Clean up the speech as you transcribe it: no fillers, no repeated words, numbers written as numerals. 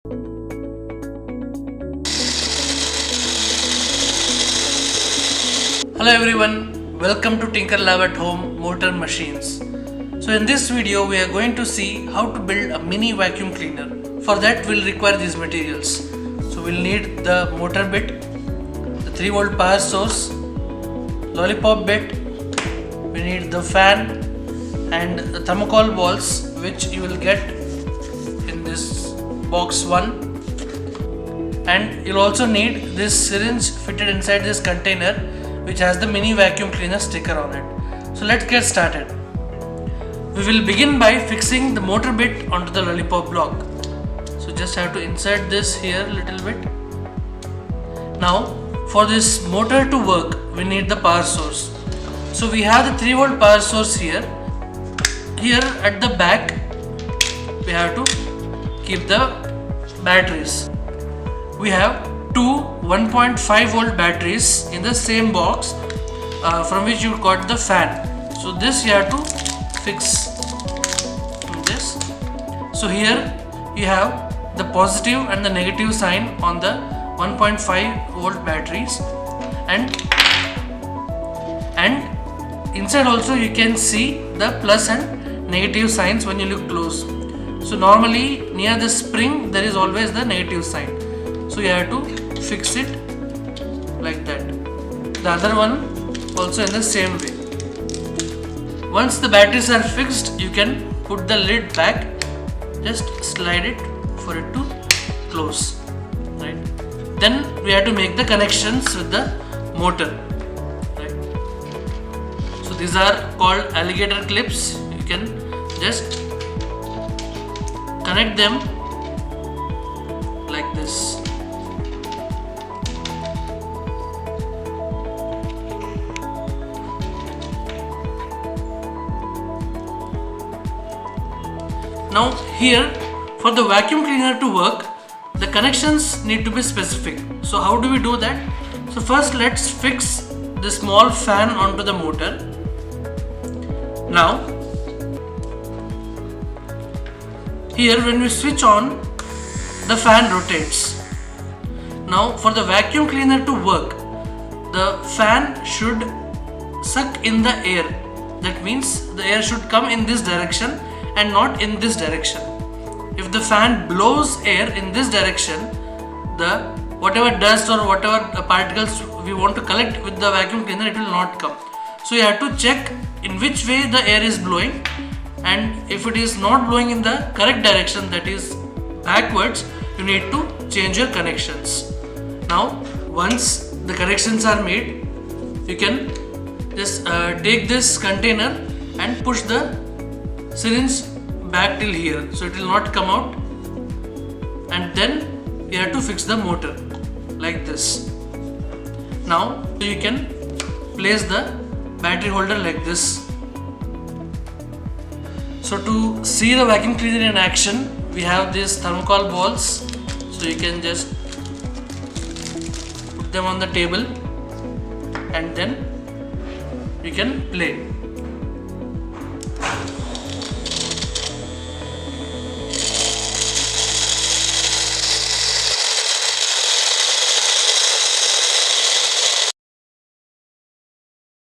Hello everyone, welcome to Tinker Lab at Home Motor Machines. So in this video we are going to see how to build a mini vacuum cleaner. For that we'll require these materials. So we'll need the motor bit, the 3-volt power source, lollipop bit, we need the fan and the thermocol balls which you will get in this box 1, and you'll also need this syringe fitted inside this container which has the mini vacuum cleaner sticker on it. So let's get started. We will begin by fixing the motor bit onto the lollipop block. So just have to insert this here a little bit. Now for this motor to work we need the power source. So we have the 3-volt power source here. Here at the back we have to keep the batteries. We have two 1.5 volt batteries in the same box from which you got the fan. So this you have to fix this. So here you have the positive and the negative sign on the 1.5 volt batteries, and inside also you can see the plus and negative signs when you look close. So normally near the spring there is always the negative sign. So you have to fix it like that. The other one also in the same way. Once the batteries are fixed, you can put the lid back, just slide it for it to close, right? Then we have to make the connections with the motor, right? So these are called alligator clips. You can just connect them like this. Now here, for the vacuum cleaner to work, the connections need to be specific. So how do we do that? So first let's fix the small fan onto the motor. Now here when we switch on, the fan rotates. Now for the vacuum cleaner to work, the fan should suck in the air. That means the air should come in this direction and not in this direction. If the fan blows air in this direction, the whatever dust or whatever particles we want to collect with the vacuum cleaner, it will not come. So you have to check in which way the air is blowing, and if it is not blowing in the correct direction, that is backwards, you need to change your connections. Now once the connections are made, you can just take this container and push the syringe back till here, so it will not come out, and then you have to fix the motor like this. Now you can place the battery holder like this. So to see the vacuum cleaner in action, we have these thermocol balls, so you can just put them on the table and then you can play.